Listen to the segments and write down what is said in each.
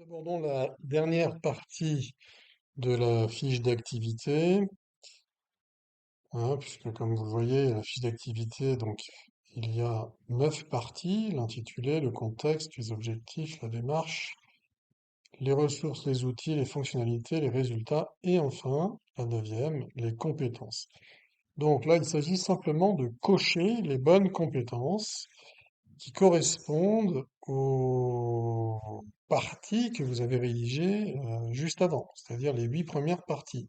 Abordons la dernière partie de la fiche d'activité, hein, puisque comme vous le voyez, la fiche d'activité, donc il y a 9 parties, l'intitulé, le contexte, les objectifs, la démarche, les ressources, les outils, les fonctionnalités, les résultats, et enfin, la neuvième, les compétences. Donc là, il s'agit simplement de cocher les bonnes compétences qui correspondent aux parties que vous avez rédigées juste avant, c'est-à-dire les 8 premières parties.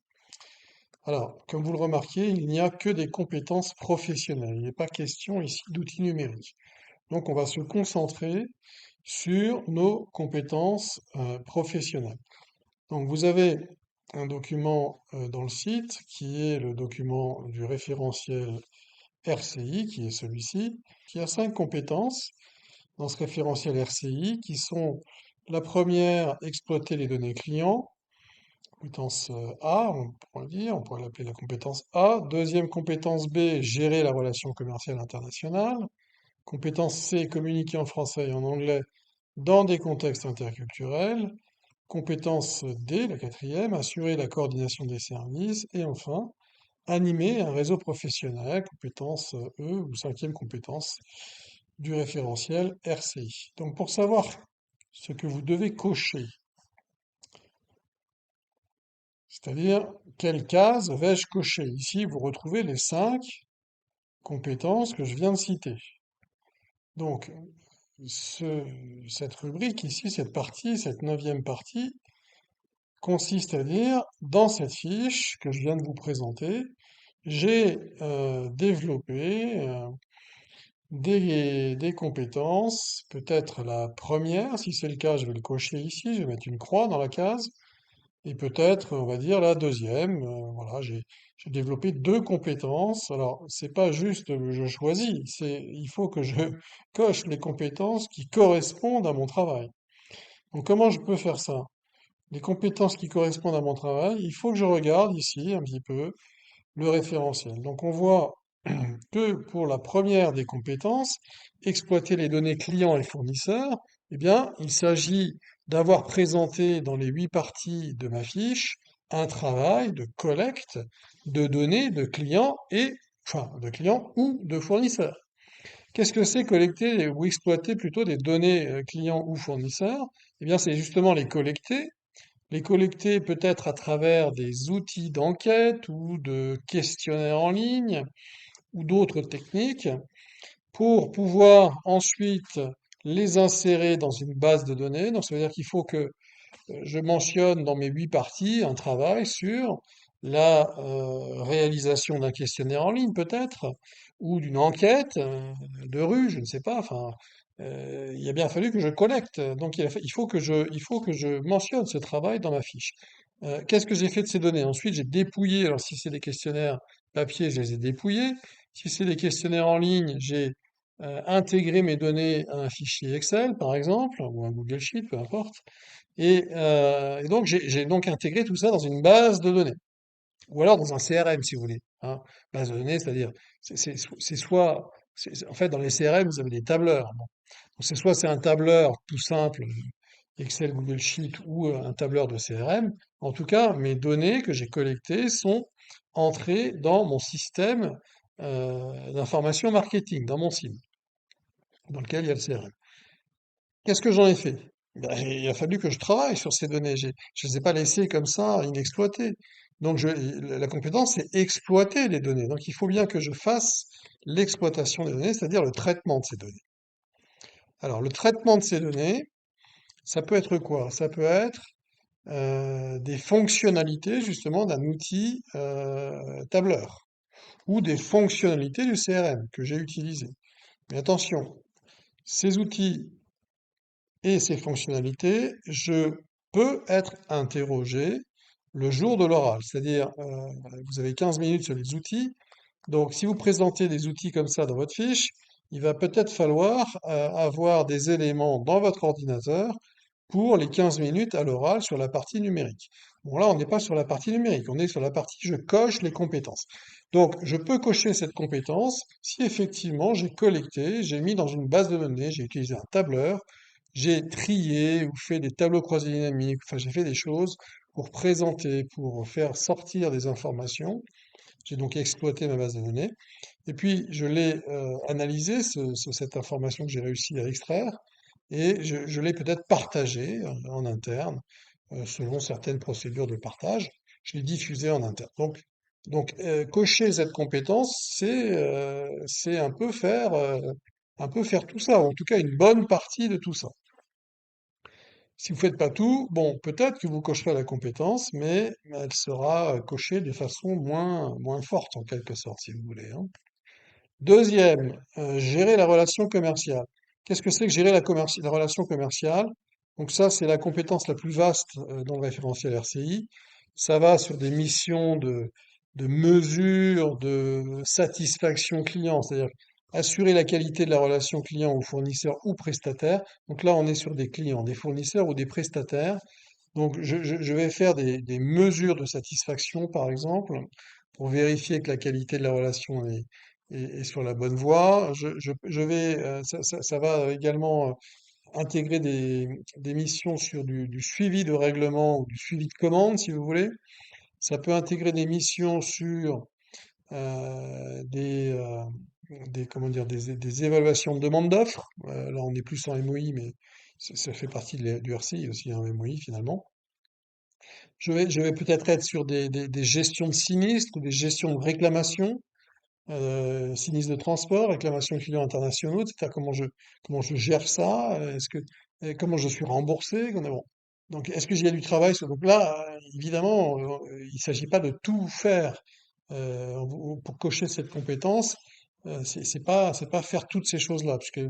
Alors, comme vous le remarquez, il n'y a que des compétences professionnelles. Il n'est pas question ici d'outils numériques. Donc, on va se concentrer sur nos compétences professionnelles. Donc, vous avez un document dans le site qui est le document du référentiel RCI, qui est celui-ci, qui a 5 compétences dans ce référentiel RCI, qui sont la première, exploiter les données clients, compétence A, on pourrait dire, on pourrait l'appeler la compétence A. Deuxième compétence B, gérer la relation commerciale internationale. Compétence C, communiquer en français et en anglais dans des contextes interculturels. Compétence D, la quatrième, assurer la coordination des services. Et enfin, animer un réseau professionnel, compétence E ou cinquième compétence du référentiel RCI. Donc pour savoir ce que vous devez cocher, c'est-à-dire quelle case vais-je cocher? Ici, vous retrouvez les 5 compétences que je viens de citer. Donc cette rubrique ici, cette partie, cette neuvième partie, consiste à dire, dans cette fiche que je viens de vous présenter, j'ai développé des compétences, peut-être la première, si c'est le cas, je vais le cocher ici, je vais mettre une croix dans la case, et peut-être, on va dire, la deuxième. Voilà, j'ai développé 2 compétences. Alors, c'est pas juste je choisis, il faut que je coche les compétences qui correspondent à mon travail. Donc, comment je peux faire ça? Les compétences qui correspondent à mon travail, il faut que je regarde ici un petit peu le référentiel. Donc, on voit que pour la première des compétences, exploiter les données clients et fournisseurs, eh bien, il s'agit d'avoir présenté dans les 8 parties de ma fiche un travail de collecte de données de clients enfin, de clients ou de fournisseurs. Qu'est-ce que c'est collecter ou exploiter plutôt des données clients ou fournisseurs? Eh bien, c'est justement les collecter peut-être à travers des outils d'enquête ou de questionnaires en ligne, ou d'autres techniques pour pouvoir ensuite les insérer dans une base de données. Donc, ça veut dire qu'il faut que je mentionne dans mes 8 parties un travail sur la réalisation d'un questionnaire en ligne, peut-être, ou d'une enquête de rue, je ne sais pas. Enfin, il a bien fallu que je collecte. Donc, il faut que je mentionne ce travail dans ma fiche. Qu'est-ce que j'ai fait de ces données? Ensuite, j'ai dépouillé. Alors, si c'est des questionnaires papier, je les ai dépouillés. Si c'est des questionnaires en ligne, j'ai intégré mes données à un fichier Excel, par exemple, ou un Google Sheet, peu importe. Et donc, j'ai donc intégré tout ça dans une base de données, ou alors dans un CRM, si vous voulez, hein. Base de données, c'est-à-dire, c'est soit, en fait, dans les CRM, vous avez des tableurs. Bon. Donc, c'est un tableur tout simple, Excel, Google Sheet, ou un tableur de CRM. En tout cas, mes données que j'ai collectées sont entrées dans mon système d'information marketing, dans mon SIM, dans lequel il y a le CRM. Qu'est-ce que j'en ai fait? Ben, il a fallu que je travaille sur ces données. Je ne les ai pas laissées comme ça, inexploitées. Donc, la compétence, c'est exploiter les données. Donc, il faut bien que je fasse l'exploitation des données, c'est-à-dire le traitement de ces données. Alors, le traitement de ces données, ça peut être quoi? Ça peut être des fonctionnalités, justement, d'un outil tableur ou des fonctionnalités du CRM que j'ai utilisé. Mais attention, ces outils et ces fonctionnalités, je peux être interrogé le jour de l'oral. C'est-à-dire, vous avez 15 minutes sur les outils. Donc, si vous présentez des outils comme ça dans votre fiche, il va peut-être falloir avoir des éléments dans votre ordinateur pour les 15 minutes à l'oral sur la partie numérique. Bon, là, on n'est pas sur la partie numérique, on est sur la partie je coche les compétences. Donc, je peux cocher cette compétence si effectivement j'ai collecté, j'ai mis dans une base de données, j'ai utilisé un tableur j'ai trié ou fait des tableaux croisés dynamiques, enfin j'ai fait des choses pour présenter, pour faire sortir des informations. J'ai donc exploité ma base de données. Et puis, je l'ai analysé, cette information que j'ai réussi à extraire, et je l'ai peut-être partagée en interne, selon certaines procédures de partage. Je l'ai diffusée en interne. Donc, cocher cette compétence, c'est un peu faire tout ça, ou en tout cas une bonne partie de tout ça. Si vous faites pas tout, bon, peut-être que vous cocherez la compétence, mais elle sera cochée de façon moins forte, en quelque sorte, si vous voulez, hein. Deuxième, gérer la relation commerciale. Qu'est-ce que c'est que gérer la relation commerciale? Donc ça, c'est la compétence la plus vaste dans le référentiel RCI. Ça va sur des missions de mesure, de satisfaction client, c'est-à-dire assurer la qualité de la relation client ou fournisseur ou prestataire. Donc là, on est sur des clients, des fournisseurs ou des prestataires. Donc, je vais faire des mesures de satisfaction, par exemple, pour vérifier que la qualité de la relation est sur la bonne voie. Je vais, ça va également intégrer des missions sur du suivi de règlement ou du suivi de commande, si vous voulez. Ça peut intégrer des missions sur euh, des, euh, comment dire, des évaluations de demande d'offres. Là, on est plus en MOI, mais ça fait partie du RCI aussi, un MOI finalement. Je vais peut-être être sur des gestions de sinistres, des gestions de réclamations, sinistres de transport, réclamations clients internationaux, etc. Comment je gère ça? Comment je suis remboursé? Bon. Donc, est-ce que j'y ai du travail? Donc là, évidemment, il ne s'agit pas de tout faire pour cocher cette compétence. C'est pas faire toutes ces choses-là, puisque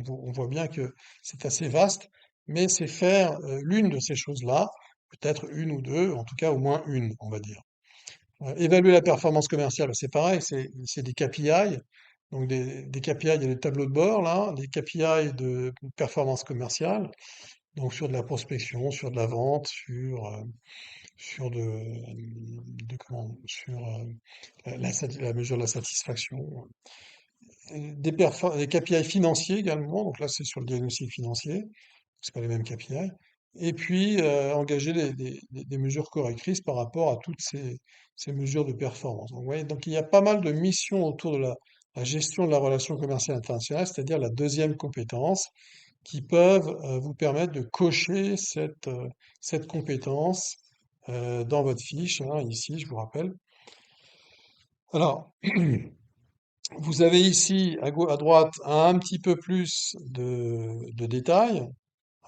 on voit bien que c'est assez vaste, mais c'est faire l'une de ces choses-là, peut-être une ou deux, en tout cas au moins une, on va dire. Évaluer la performance commerciale, c'est pareil, c'est des KPI. Donc des KPI, il y a des tableaux de bord là, des KPI de performance commerciale, donc sur de la prospection, sur de la vente, sur sur la mesure de la satisfaction. Des KPI financiers également, donc là c'est sur le diagnostic financier, c'est pas les mêmes KPI. Et puis engager des mesures correctrices par rapport à toutes ces mesures de performance. Donc, vous voyez, donc il y a pas mal de missions autour de la gestion de la relation commerciale internationale, c'est-à-dire la deuxième compétence, qui peuvent vous permettre de cocher cette compétence dans votre fiche, hein, ici, je vous rappelle. Alors, vous avez ici à droite un petit peu plus de détails,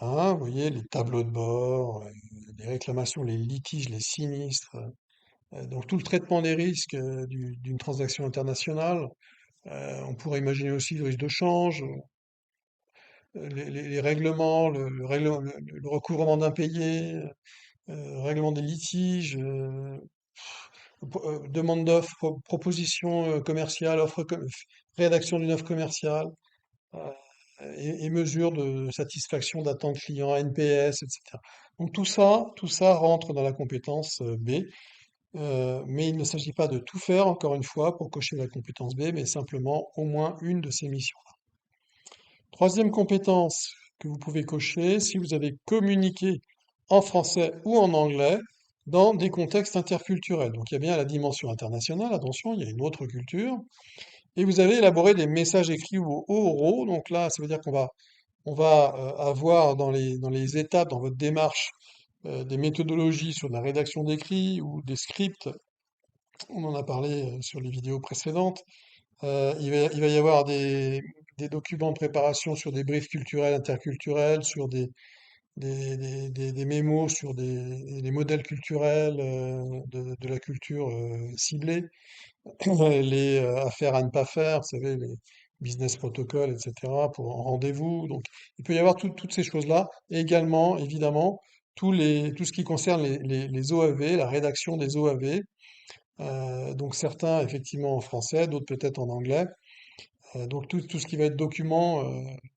hein, vous voyez les tableaux de bord, les réclamations, les litiges, les sinistres, donc tout le traitement des risques d'une transaction internationale. On pourrait imaginer aussi le risque de change, les règlements, le recouvrement d'impayés, règlement des litiges, demande d'offres, proposition commerciale, rédaction d'une offre commerciale, euh, et mesures de satisfaction d'attente client, NPS, etc. Donc tout ça rentre dans la compétence B, mais il ne s'agit pas de tout faire, encore une fois, pour cocher la compétence B, mais simplement au moins une de ces missions. Troisième compétence que vous pouvez cocher, si vous avez communiqué en français ou en anglais dans des contextes interculturels. Donc il y a bien la dimension internationale, attention, il y a une autre culture. Et vous avez élaboré des messages écrits ou oraux. Donc là, ça veut dire qu'on va avoir dans les étapes, dans votre démarche, des méthodologies sur la rédaction d'écrits ou des scripts. On en a parlé sur les vidéos précédentes. Il va y avoir des documents de préparation sur des briefs culturels, interculturels, sur des mémos sur des modèles culturels de la culture ciblée, les affaires à ne pas faire, vous savez, les business protocoles, etc., pour un rendez-vous. Donc, il peut y avoir toutes ces choses-là. Et également, évidemment, tout ce qui concerne les OAV, la rédaction des OAV. Donc, certains, effectivement, en français, d'autres peut-être en anglais. Donc, tout ce qui va être document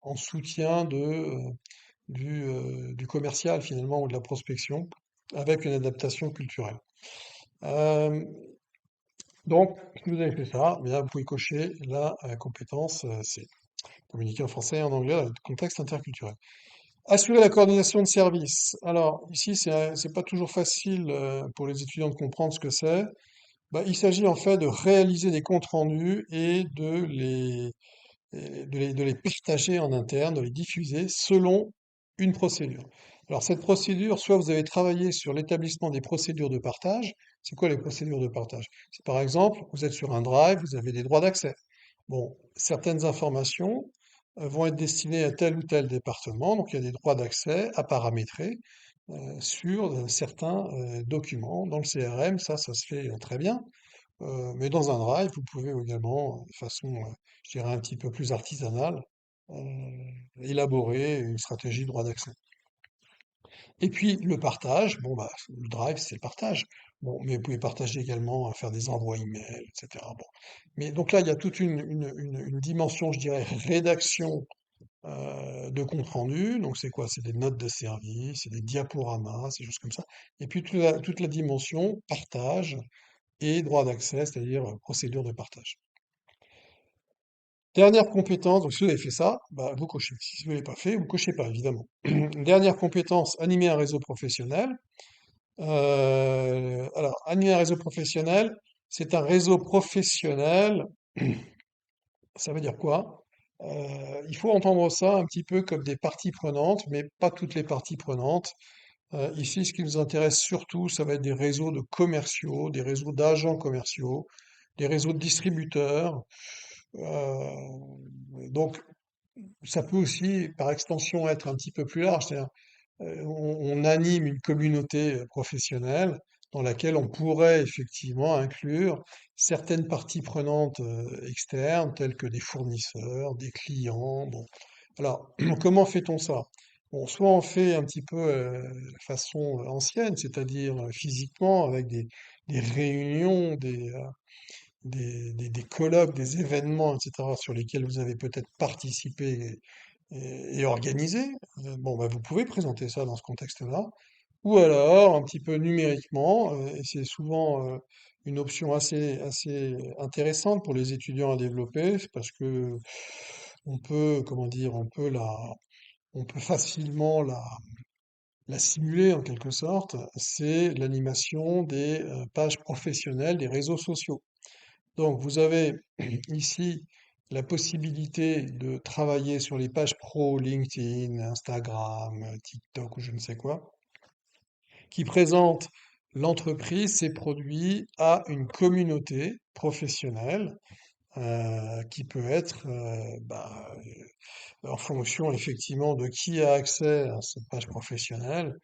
en soutien du commercial, finalement, ou de la prospection, avec une adaptation culturelle. Euh, donc, si vous avez fait ça, eh bien, vous pouvez cocher la compétence C. Communiquer en français et en anglais dans le contexte interculturel. Assurer la coordination de service. Alors, ici, c'est pas toujours facile pour les étudiants de comprendre ce que c'est. Bah, il s'agit en fait de réaliser des comptes rendus et de les partager en interne, de les diffuser selon une procédure. Alors cette procédure, soit vous avez travaillé sur l'établissement des procédures de partage. C'est quoi les procédures de partage? C'est par exemple, vous êtes sur un drive, vous avez des droits d'accès. Bon, certaines informations vont être destinées à tel ou tel département, donc il y a des droits d'accès à paramétrer sur certains documents. Dans le CRM, ça se fait très bien. Mais dans un drive, vous pouvez également, de façon, je dirais, un petit peu plus artisanale, euh, élaborer une stratégie de droit d'accès. Et puis le partage, bon bah le drive c'est le partage. Bon, mais vous pouvez partager également, faire des envois email, etc. Bon. Mais donc là, il y a toute une dimension, je dirais, rédaction de compte rendu. Donc c'est quoi? C'est des notes de service, c'est des diaporamas, ces choses comme ça. Et puis toute la dimension partage et droit d'accès, c'est-à-dire procédure de partage. Dernière compétence, donc si vous avez fait ça, bah, vous cochez. Si vous ne l'avez pas fait, vous ne cochez pas, évidemment. Dernière compétence, animer un réseau professionnel. Alors, animer un réseau professionnel, c'est un réseau professionnel. Ça veut dire quoi? Il faut entendre ça un petit peu comme des parties prenantes, mais pas toutes les parties prenantes. Ici, ce qui nous intéresse surtout, ça va être des réseaux de commerciaux, des réseaux d'agents commerciaux, des réseaux de distributeurs. Donc, ça peut aussi, par extension, être un petit peu plus large. C'est-à-dire, on anime une communauté professionnelle dans laquelle on pourrait effectivement inclure certaines parties prenantes externes, telles que des fournisseurs, des clients. Bon. Alors, comment fait-on ça? Bon, soit on fait un petit peu de façon ancienne, c'est-à-dire physiquement, avec des réunions, des colloques, des événements, etc., sur lesquels vous avez peut-être participé et organisé. Bon, bah, vous pouvez présenter ça dans ce contexte-là. Ou alors, un petit peu numériquement, et c'est souvent une option assez intéressante pour les étudiants à développer, c'est parce que on peut, comment dire, on peut facilement la simuler en quelque sorte. C'est l'animation des pages professionnelles des réseaux sociaux. Donc, vous avez ici la possibilité de travailler sur les pages pro, LinkedIn, Instagram, TikTok ou je ne sais quoi, qui présentent l'entreprise, ses produits à une communauté professionnelle qui peut être en fonction effectivement de qui a accès à cette page professionnelle,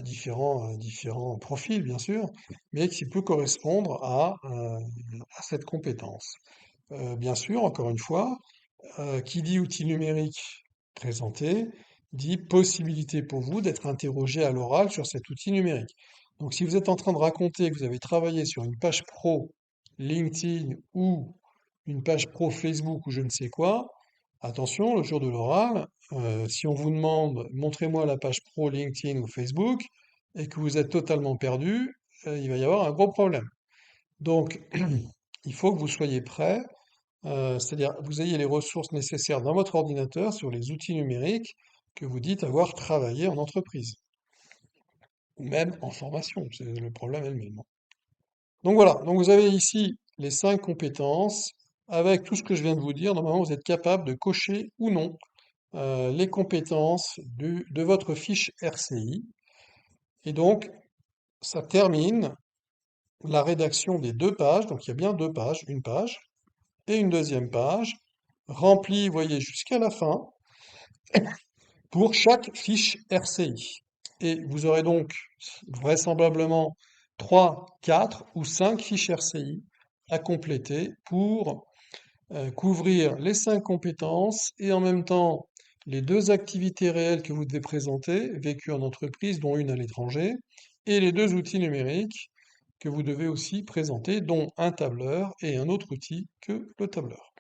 différents profils bien sûr, mais qui peut correspondre à cette compétence. Bien sûr, encore une fois, qui dit outil numérique présenté, dit possibilité pour vous d'être interrogé à l'oral sur cet outil numérique. Donc si vous êtes en train de raconter que vous avez travaillé sur une page pro LinkedIn ou une page pro Facebook ou je ne sais quoi, attention, le jour de l'oral, si on vous demande montrez-moi la page pro LinkedIn ou Facebook et que vous êtes totalement perdu, il va y avoir un gros problème. Donc, il faut que vous soyez prêt, c'est-à-dire que vous ayez les ressources nécessaires dans votre ordinateur sur les outils numériques que vous dites avoir travaillé en entreprise, ou même en formation, c'est le problème est le même. Donc voilà, donc vous avez ici les 5 compétences. Avec tout ce que je viens de vous dire, normalement vous êtes capable de cocher ou non les compétences de votre fiche RCI. Et donc, ça termine la rédaction des 2 pages. Donc il y a bien 2 pages, une page et une deuxième page, remplie, vous voyez, jusqu'à la fin, pour chaque fiche RCI. Et vous aurez donc vraisemblablement 3, 4 ou 5 fiches RCI à compléter pour couvrir les 5 compétences et en même temps les 2 activités réelles que vous devez présenter, vécues en entreprise, dont une à l'étranger, et les 2 outils numériques que vous devez aussi présenter, dont un tableur et un autre outil que le tableur.